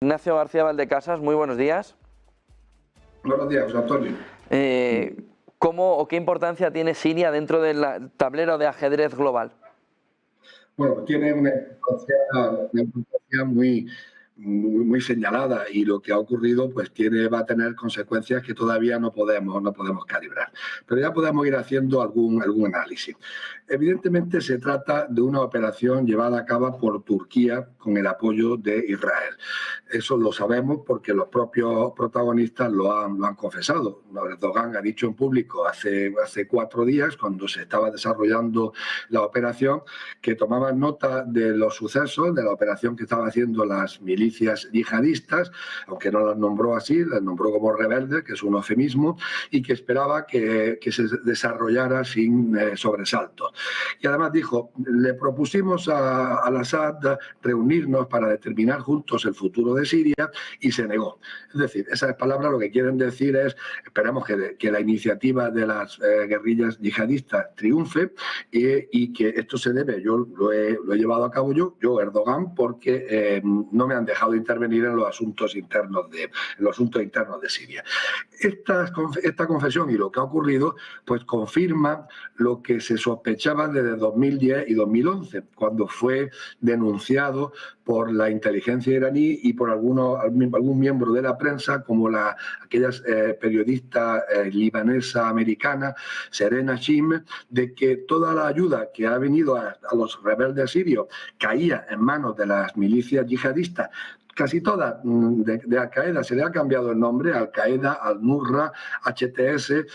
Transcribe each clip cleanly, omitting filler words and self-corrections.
Ignacio García Valdecasas, muy buenos días. Buenos días, José Antonio. ¿Cómo o qué importancia tiene Siria dentro del tablero de ajedrez global? Bueno, tiene una importancia muy señalada, y lo que ha ocurrido pues va a tener consecuencias que todavía no podemos calibrar. Pero ya podemos ir haciendo algún análisis. Evidentemente se trata de una operación llevada a cabo por Turquía con el apoyo de Israel. Eso lo sabemos porque los propios protagonistas lo han confesado. Erdogan ha dicho en público hace 4 días, cuando se estaba desarrollando la operación, que tomaban nota de los sucesos, de la operación que estaban haciendo las milicias yihadistas, aunque no las nombró así, las nombró como rebeldes, que es un eufemismo, y que esperaba que se desarrollara sin sobresaltos. Y además dijo, le propusimos al Assad reunirnos para determinar juntos el futuro de Siria, y se negó. Es decir, esas palabras lo que quieren decir es, esperamos que la iniciativa de las guerrillas yihadistas triunfe, y que esto se debe, yo lo he llevado a cabo yo Erdogan, porque no me han dejado intervenir en los asuntos internos de Siria. Esta confesión y lo que ha ocurrido pues confirma lo que se sospechaba desde 2010 y 2011, cuando fue denunciado por la inteligencia iraní y por algún miembro de la prensa, como aquella periodista libanesa americana, Serena Shim, de que toda la ayuda que ha venido a los rebeldes sirios caía en manos de las milicias yihadistas. Casi todas de Al-Qaeda. Se le ha cambiado el nombre, Al-Qaeda, Al-Nusra, HTS,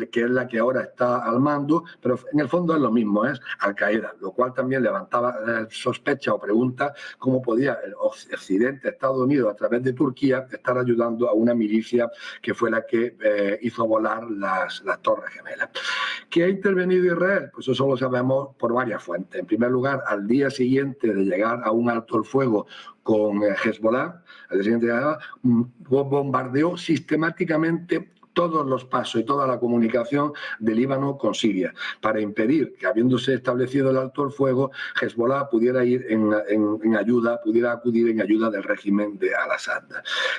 que es la que ahora está al mando, pero en el fondo es lo mismo, es Al-Qaeda, lo cual también levantaba sospecha o pregunta cómo podía el Occidente, Estados Unidos, a través de Turquía, estar ayudando a una milicia que fue la que hizo volar las Torres Gemelas. ¿Qué ha intervenido Israel? Pues eso lo sabemos por varias fuentes. En primer lugar, al día siguiente de llegar a un alto el fuego con Hezbollah, al día siguiente bombardeó sistemáticamente todos los pasos y toda la comunicación del Líbano con Siria, para impedir que, habiéndose establecido el alto el fuego, Hezbollah pudiera ir pudiera acudir en ayuda del régimen de Al-Assad.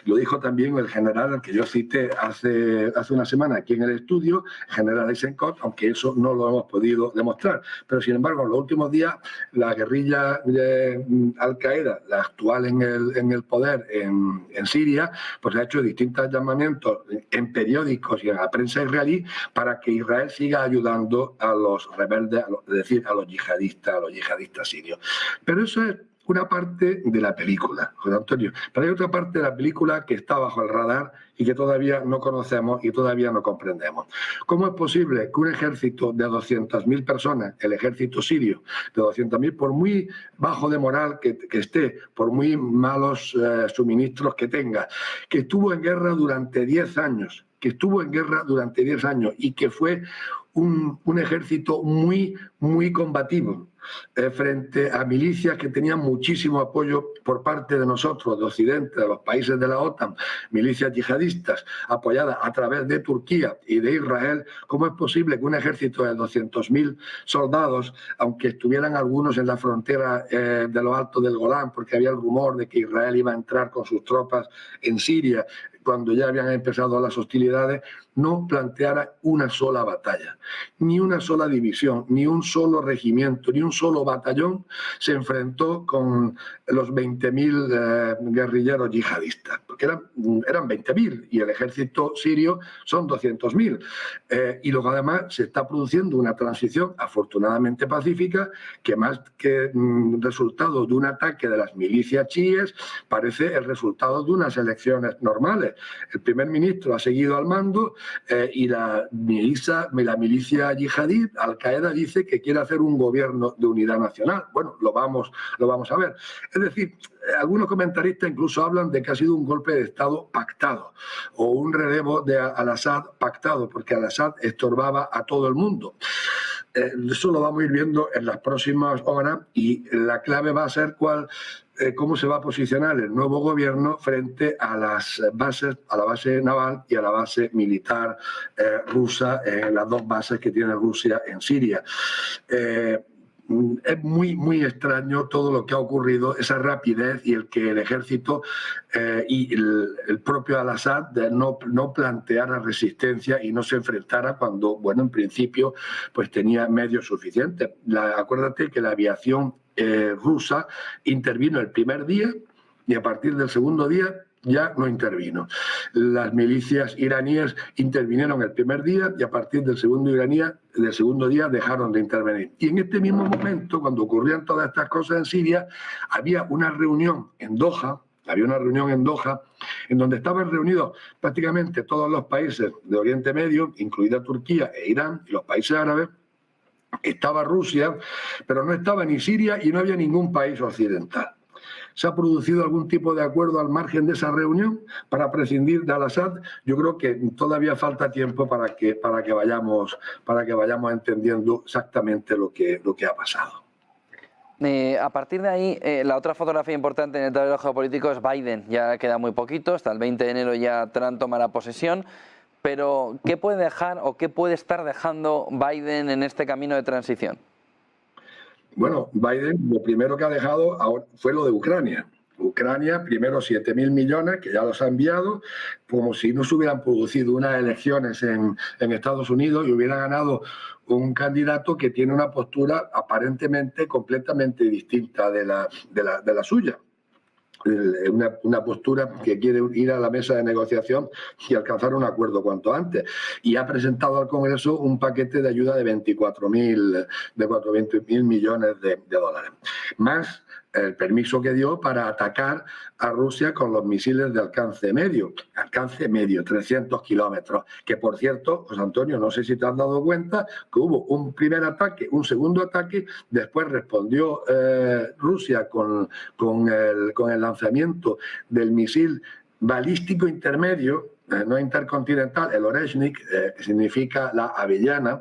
Lo dijo también el general al que yo cité hace una semana aquí en el estudio, general Eisenkot, aunque eso no lo hemos podido demostrar. Pero, sin embargo, en los últimos días, la guerrilla de Al-Qaeda, la actual en el poder en Siria, pues ha hecho distintos llamamientos en periódicos y en la prensa israelí para que Israel siga ayudando a los rebeldes, es decir, a los yihadistas sirios. Pero eso es una parte de la película, José Antonio. Pero hay otra parte de la película que está bajo el radar y que todavía no conocemos y todavía no comprendemos. ¿Cómo es posible que un ejército de 200.000 personas, el ejército sirio, de 200.000, por muy bajo de moral que esté, por muy malos suministros que tenga, que estuvo en guerra durante 10 años, y que fue un ejército muy combativo frente a milicias que tenían muchísimo apoyo por parte de nosotros, de Occidente, de los países de la OTAN, milicias yihadistas apoyadas a través de Turquía y de Israel? ¿Cómo es posible que un ejército de 200.000 soldados, aunque estuvieran algunos en la frontera de lo alto del Golán, porque había el rumor de que Israel iba a entrar con sus tropas en Siria, cuando ya habían empezado las hostilidades, no planteara una sola batalla, ni una sola división, ni un solo regimiento, ni un solo batallón se enfrentó con los 20.000 guerrilleros yihadistas? Porque eran 20.000 y el ejército sirio son 200.000. Y luego, además, se está produciendo una transición afortunadamente pacífica, que más que resultado de un ataque de las milicias chiíes, parece el resultado de unas elecciones normales. El primer ministro ha seguido al mando y la milicia yihadí, Al-Qaeda, dice que quiere hacer un gobierno de unidad nacional. Bueno, lo vamos a ver. Es decir, algunos comentaristas incluso hablan de que ha sido un golpe de Estado pactado o un relevo de Al-Assad pactado, porque Al-Assad estorbaba a todo el mundo. Eso lo vamos a ir viendo en las próximas horas, y la clave va a ser cómo se va a posicionar el nuevo gobierno frente a las bases, a la base naval y a la base militar rusa, las dos bases que tiene Rusia en Siria. es muy extraño todo lo que ha ocurrido, esa rapidez y el que el ejército y el propio Al-Assad no planteara resistencia y no se enfrentara cuando, bueno, en principio pues tenía medios suficientes. Acuérdate que la aviación rusa intervino el primer día y a partir del segundo día ya no intervino. Las milicias iraníes intervinieron el primer día y a partir del segundo día dejaron de intervenir. Y en este mismo momento, cuando ocurrían todas estas cosas en Siria, había una reunión en Doha, en donde estaban reunidos prácticamente todos los países de Oriente Medio, incluida Turquía e Irán y los países árabes. Estaba Rusia, pero no estaba ni Siria y no había ningún país occidental. ¿Se ha producido algún tipo de acuerdo al margen de esa reunión para prescindir de Al-Assad? Yo creo que todavía falta tiempo para que vayamos entendiendo exactamente lo que ha pasado. A partir de ahí, la otra fotografía importante en el tablero geopolítico es Biden. Ya queda muy poquito, hasta el 20 de enero ya Trump tomará posesión. Pero, ¿qué puede dejar o qué puede estar dejando Biden en este camino de transición? Bueno, Biden lo primero que ha dejado fue lo de Ucrania. Ucrania, primero 7.000 millones, que ya los ha enviado, como si no se hubieran producido unas elecciones en Estados Unidos y hubiera ganado un candidato que tiene una postura aparentemente completamente distinta de la suya. Una postura que quiere ir a la mesa de negociación y alcanzar un acuerdo cuanto antes. Y ha presentado al Congreso un paquete de ayuda de 24.000 millones de dólares. Más el permiso que dio para atacar a Rusia con los misiles de alcance medio, 300 kilómetros. Que, por cierto, José Antonio, no sé si te has dado cuenta que hubo un primer ataque, un segundo ataque, después respondió Rusia con el lanzamiento del misil balístico intermedio, no intercontinental, el Oreshnik, que significa la avellana,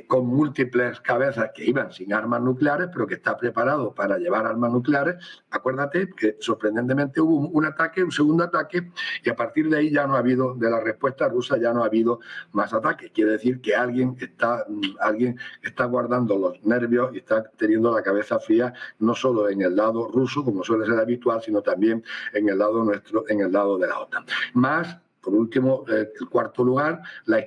con múltiples cabezas que iban sin armas nucleares, pero que está preparado para llevar armas nucleares. Acuérdate que sorprendentemente hubo un ataque, un segundo ataque, y a partir de ahí ya no ha habido, de la respuesta rusa ya no ha habido más ataques. Quiere decir que alguien está guardando los nervios y está teniendo la cabeza fría, no solo en el lado ruso, como suele ser habitual, sino también en el lado nuestro, en el lado de la OTAN. Más, por último, el cuarto lugar, la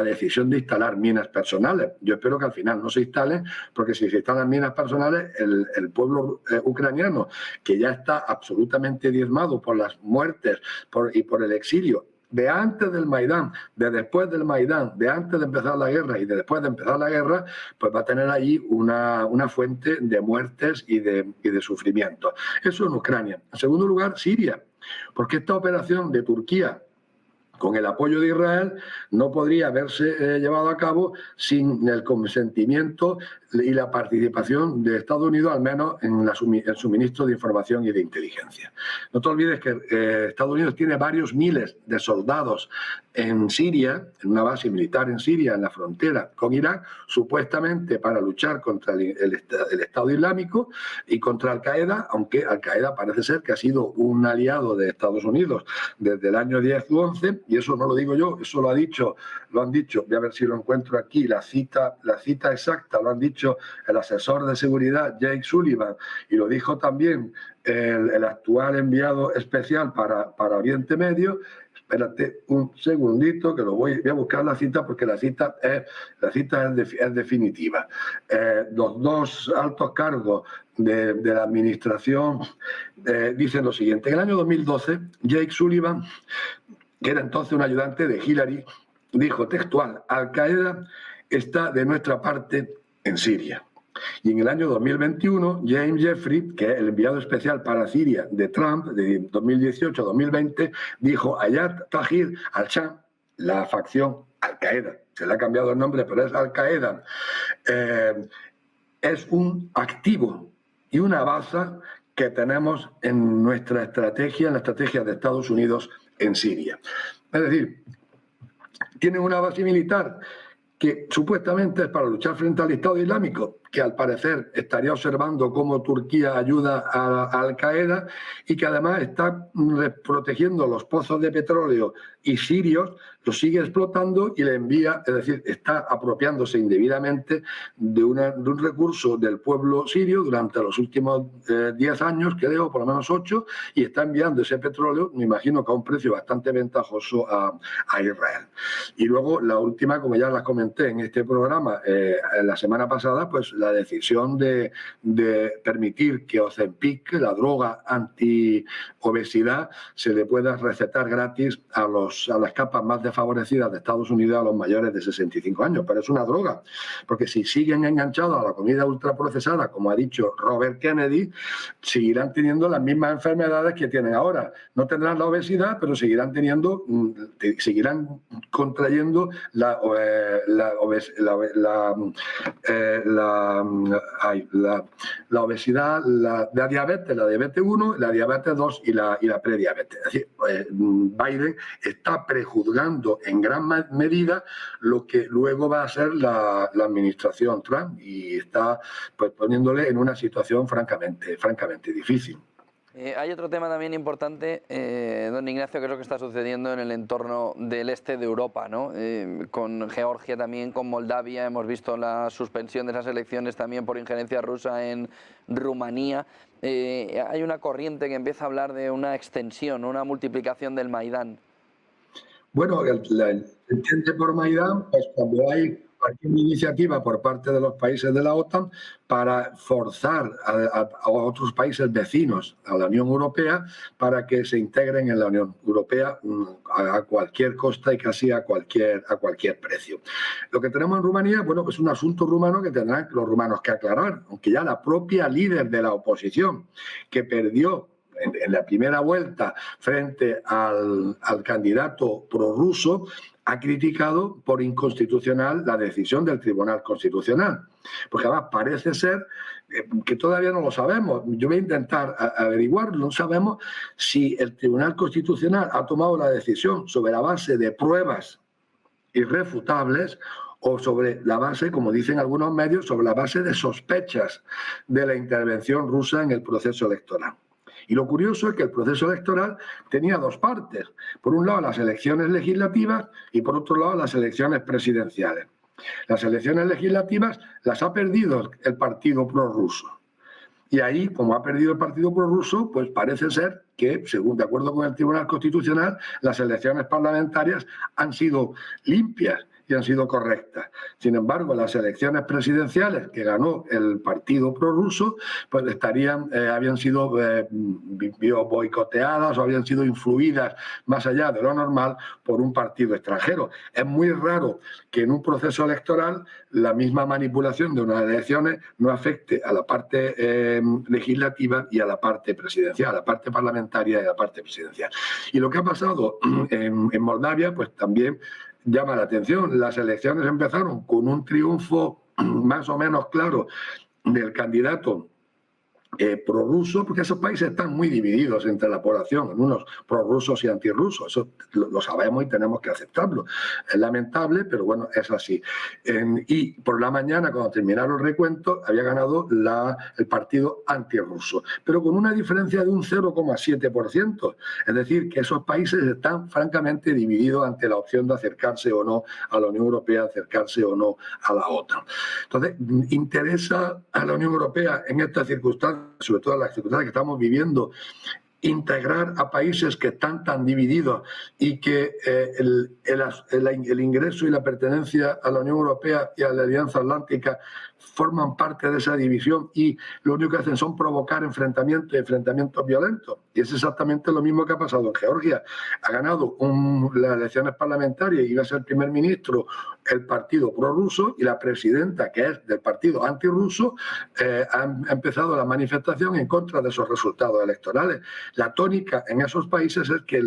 decisión de instalar minas personales. Yo espero que al final no se instalen, porque si se instalan minas personales, el pueblo ucraniano, que ya está absolutamente diezmado por las muertes y por el exilio, de antes del Maidán, de después del Maidán, de antes de empezar la guerra y de después de empezar la guerra, pues va a tener allí una fuente de muertes y de sufrimiento. Eso en Ucrania. En segundo lugar, Siria, porque esta operación de Turquía, con el apoyo de Israel, no podría haberse llevado a cabo sin el consentimiento y la participación de Estados Unidos, al menos en el suministro de información y de inteligencia. No te olvides que Estados Unidos tiene varios miles de soldados en Siria, en una base militar en Siria, en la frontera con Irak, supuestamente para luchar contra el Estado Islámico y contra Al-Qaeda, aunque Al-Qaeda parece ser que ha sido un aliado de Estados Unidos desde el año 10 u 11, y eso no lo digo yo, eso lo han dicho, voy a ver si lo encuentro aquí, la cita exacta, lo han dicho el asesor de seguridad Jake Sullivan, y lo dijo también el actual enviado especial para Oriente Medio. Espérate un segundito que voy a buscar la cita, porque la cita es definitiva. Los dos altos cargos de la administración dicen lo siguiente: en el año 2012, Jake Sullivan, que era entonces un ayudante de Hillary, dijo textual: Al-Qaeda está de nuestra parte en Siria. Y en el año 2021, James Jeffrey, que es el enviado especial para Siria de Trump, de 2018 a 2020, dijo: Ayat Tahrir al-Sham, la facción Al-Qaeda, se le ha cambiado el nombre, pero es Al-Qaeda, es un activo y una baza que tenemos en nuestra estrategia, en la estrategia de Estados Unidos en Siria. Es decir, tienen una base militar que supuestamente es para luchar frente al Estado Islámico, que al parecer estaría observando cómo Turquía ayuda a Al-Qaeda y que además está protegiendo los pozos de petróleo y sirios, los sigue explotando y le envía, es decir, está apropiándose indebidamente de un recurso del pueblo sirio durante los últimos 10 años, creo, por lo menos 8, y está enviando ese petróleo, me imagino que a un precio bastante ventajoso a Israel. Y luego la última, como ya la comenté en este programa la semana pasada, pues la decisión de permitir que Ozempic, la droga anti-obesidad, se le pueda recetar gratis a las capas más desfavorecidas de Estados Unidos, a los mayores de 65 años. Pero es una droga, porque si siguen enganchados a la comida ultraprocesada, como ha dicho Robert Kennedy, seguirán teniendo las mismas enfermedades que tienen ahora. No tendrán la obesidad, pero seguirán contrayendo la obesidad, la diabetes 1, la diabetes 2 y la prediabetes. Es decir, Biden está prejuzgando en gran medida lo que luego va a ser la administración Trump y está pues poniéndole en una situación francamente difícil. Hay otro tema también importante, don Ignacio, que es lo que está sucediendo en el entorno del este de Europa, ¿no? Con Georgia también, con Moldavia, hemos visto la suspensión de esas elecciones también por injerencia rusa en Rumanía. Hay una corriente que empieza a hablar de una extensión, una multiplicación del Maidán. Bueno, entiende por Maidán, pues cuando hay cualquier iniciativa por parte de los países de la OTAN para forzar a otros países vecinos a la Unión Europea para que se integren en la Unión Europea a cualquier costa y casi a cualquier precio. Lo que tenemos en Rumanía, bueno, pues es un asunto rumano que tendrán los rumanos que aclarar, aunque ya la propia líder de la oposición, que perdió en la primera vuelta frente al candidato prorruso, ha criticado por inconstitucional la decisión del Tribunal Constitucional. Porque además parece ser que todavía no lo sabemos. Yo voy a intentar averiguarlo. No sabemos si el Tribunal Constitucional ha tomado la decisión sobre la base de pruebas irrefutables o sobre la base, como dicen algunos medios, sobre la base de sospechas de la intervención rusa en el proceso electoral. Y lo curioso es que el proceso electoral tenía dos partes. Por un lado, las elecciones legislativas y por otro lado, las elecciones presidenciales. Las elecciones legislativas las ha perdido el partido prorruso. Y ahí, como ha perdido el partido prorruso, pues parece ser que, según de acuerdo con el Tribunal Constitucional, las elecciones parlamentarias han sido limpias y han sido correctas. Sin embargo, las elecciones presidenciales que ganó el partido prorruso, pues habían sido boicoteadas o habían sido influidas más allá de lo normal por un partido extranjero. Es muy raro que en un proceso electoral la misma manipulación de unas elecciones no afecte a la parte legislativa y a la parte presidencial, a la parte parlamentaria y a la parte presidencial. Y lo que ha pasado en Moldavia, pues también llama la atención. Las elecciones empezaron con un triunfo más o menos claro del candidato prorruso, porque esos países están muy divididos entre la población, en unos prorrusos y antirrusos. Eso lo sabemos y tenemos que aceptarlo. Es lamentable, pero bueno, es así. Y por la mañana, cuando terminaron el recuento, había ganado el partido antirruso, pero con una diferencia de un 0,7%. Es decir, que esos países están francamente divididos ante la opción de acercarse o no a la Unión Europea, acercarse o no a la OTAN. Entonces, interesa a la Unión Europea en estas circunstancias, sobre todo en las circunstancias que estamos viviendo, integrar a países que están tan divididos y que el ingreso y la pertenencia a la Unión Europea y a la Alianza Atlántica forman parte de esa división y lo único que hacen son provocar enfrentamientos violentos. Y es exactamente lo mismo que ha pasado en Georgia. Ha ganado las elecciones parlamentarias y iba a ser primer ministro el partido prorruso y la presidenta, que es del partido antirruso, ha empezado la manifestación en contra de esos resultados electorales. La tónica en esos países es que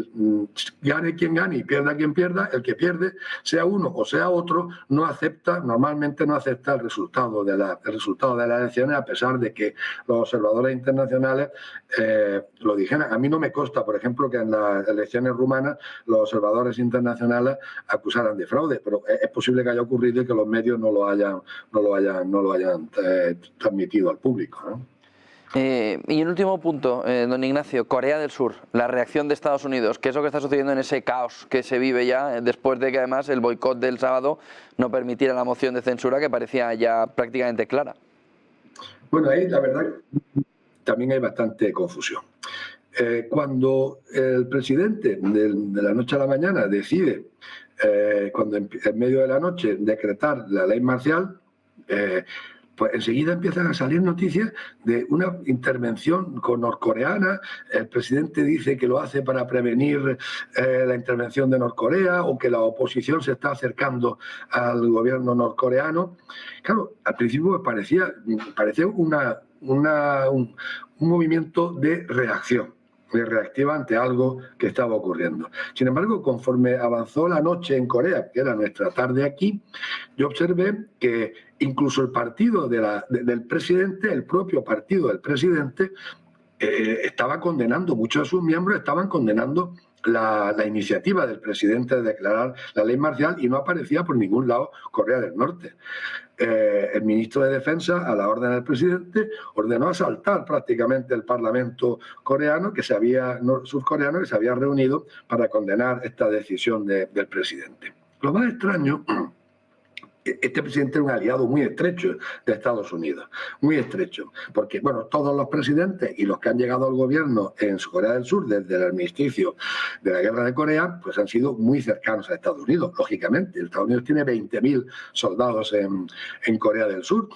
gane quien gane y pierda quien pierda, el que pierde, sea uno o sea otro, normalmente no acepta el resultado resultado de las elecciones, a pesar de que los observadores internacionales lo dijeran. A mí no me consta, por ejemplo, que en las elecciones rumanas los observadores internacionales acusaran de fraude, pero es posible que haya ocurrido y que los medios no lo hayan transmitido al público, ¿no? Y el último punto, don Ignacio, Corea del Sur, la reacción de Estados Unidos. ¿Qué es lo que está sucediendo en ese caos que se vive ya después de que además el boicot del sábado no permitiera la moción de censura que parecía ya prácticamente clara? Bueno, ahí la verdad también hay bastante confusión. Cuando el presidente de la noche a la mañana decide, cuando en medio de la noche, decretar la ley marcial, pues enseguida empiezan a salir noticias de una intervención norcoreana. El presidente dice que lo hace para prevenir la intervención de Norcorea, o que la oposición se está acercando al gobierno norcoreano. Claro, al principio parecía un movimiento de reacción, reactiva ante algo que estaba ocurriendo. Sin embargo, conforme avanzó la noche en Corea, que era nuestra tarde aquí, yo observé que incluso el partido del presidente, el propio partido del presidente, estaba condenando, muchos de sus miembros estaban condenando la iniciativa del presidente de declarar la ley marcial, y no aparecía por ningún lado Corea del Norte. El ministro de Defensa, a la orden del presidente, ordenó asaltar prácticamente el Parlamento surcoreano que se había reunido para condenar esta decisión del presidente. Lo más extraño, este presidente es un aliado muy estrecho de Estados Unidos, muy estrecho, porque bueno, todos los presidentes y los que han llegado al gobierno en Corea del Sur desde el armisticio de la guerra de Corea, pues han sido muy cercanos a Estados Unidos, lógicamente. Estados Unidos tiene 20.000 soldados en Corea del Sur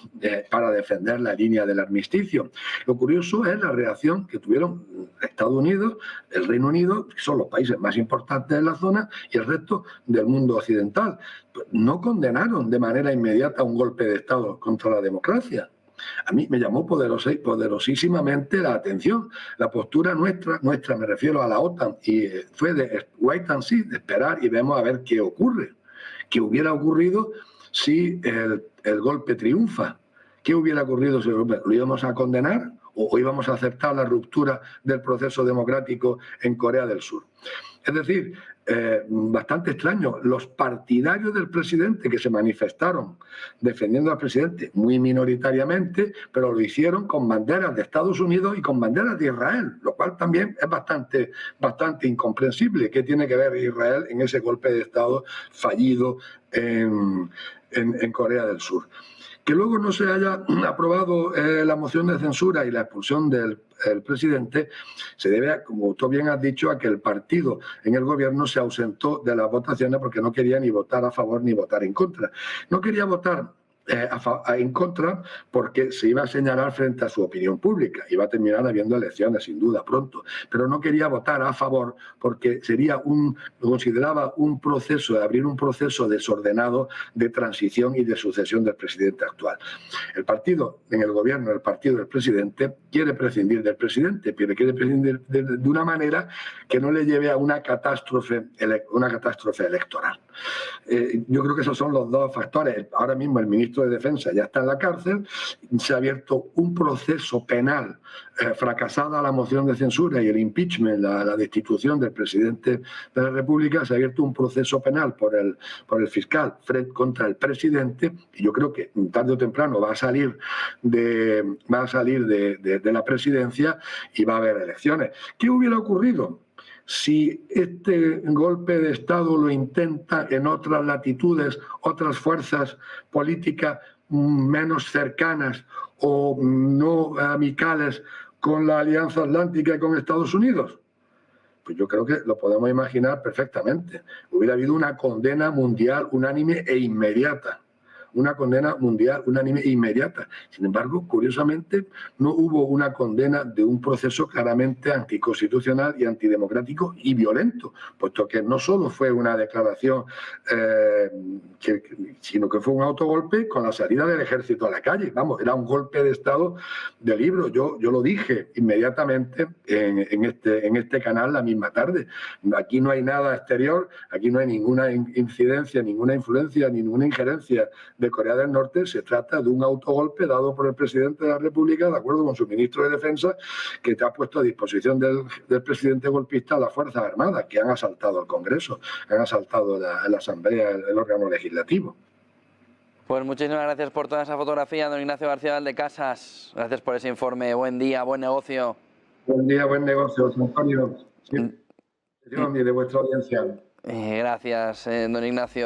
para defender la línea del armisticio. Lo curioso es la reacción que tuvieron Estados Unidos, el Reino Unido, que son los países más importantes de la zona, y el resto del mundo occidental. No condenaron de manera inmediata un golpe de Estado contra la democracia. A mí me llamó poderosísimamente la atención la postura nuestra, me refiero a la OTAN, y fue de wait and see, de esperar y vemos a ver qué ocurre. ¿Qué hubiera ocurrido si el golpe triunfa? ¿Qué hubiera ocurrido si lo íbamos a condenar o íbamos a aceptar la ruptura del proceso democrático en Corea del Sur? Es decir, bastante extraño. Los partidarios del presidente que se manifestaron defendiendo al presidente, muy minoritariamente, pero lo hicieron con banderas de Estados Unidos y con banderas de Israel, lo cual también es bastante incomprensible. ¿Qué tiene que ver Israel en ese golpe de Estado fallido en Corea del Sur? Que luego no se haya aprobado la moción de censura y la expulsión del presidente se debe, como tú bien has dicho, a que el partido en el gobierno se ausentó de las votaciones porque no quería ni votar a favor ni votar en contra. No quería votar en contra porque se iba a señalar frente a su opinión pública. Iba a terminar habiendo elecciones, sin duda, pronto. Pero no quería votar a favor porque lo consideraba un proceso, abrir un proceso desordenado de transición y de sucesión del presidente actual. El partido en el gobierno, el partido del presidente, quiere prescindir del presidente, pero quiere prescindir de una manera que no le lleve a una catástrofe electoral. Yo creo que esos son los dos factores. Ahora mismo el ministro de Defensa ya está en la cárcel, se ha abierto un proceso penal, fracasada la moción de censura y el impeachment, la destitución del presidente de la República, se ha abierto un proceso penal por el fiscal contra el presidente, y yo creo que tarde o temprano va a salir de la presidencia y va a haber elecciones. ¿Qué hubiera ocurrido si este golpe de Estado lo intenta en otras latitudes, otras fuerzas políticas menos cercanas o no amicales con la Alianza Atlántica y con Estados Unidos? Pues yo creo que lo podemos imaginar perfectamente. Hubiera habido una condena mundial unánime e inmediata. Una condena mundial unánime e inmediata. Sin embargo, curiosamente, no hubo una condena de un proceso claramente anticonstitucional y antidemocrático y violento, puesto que no solo fue una declaración, sino que fue un autogolpe con la salida del ejército a la calle. Vamos, era un golpe de Estado de libro. Yo lo dije inmediatamente en este canal la misma tarde. Aquí no hay nada exterior, aquí no hay ninguna incidencia, ninguna influencia, ninguna injerencia de Corea del Norte, se trata de un autogolpe dado por el presidente de la República, de acuerdo con su ministro de Defensa, que te ha puesto a disposición del presidente golpista a las Fuerzas Armadas, que han asaltado el Congreso, han asaltado la Asamblea, el órgano legislativo. Pues muchísimas gracias por toda esa fotografía, don Ignacio García Valdecasas. Gracias por ese informe. Buen día, buen negocio. Buen día, buen negocio, José Antonio. Sí, de vuestra audiencia. Gracias, don Ignacio.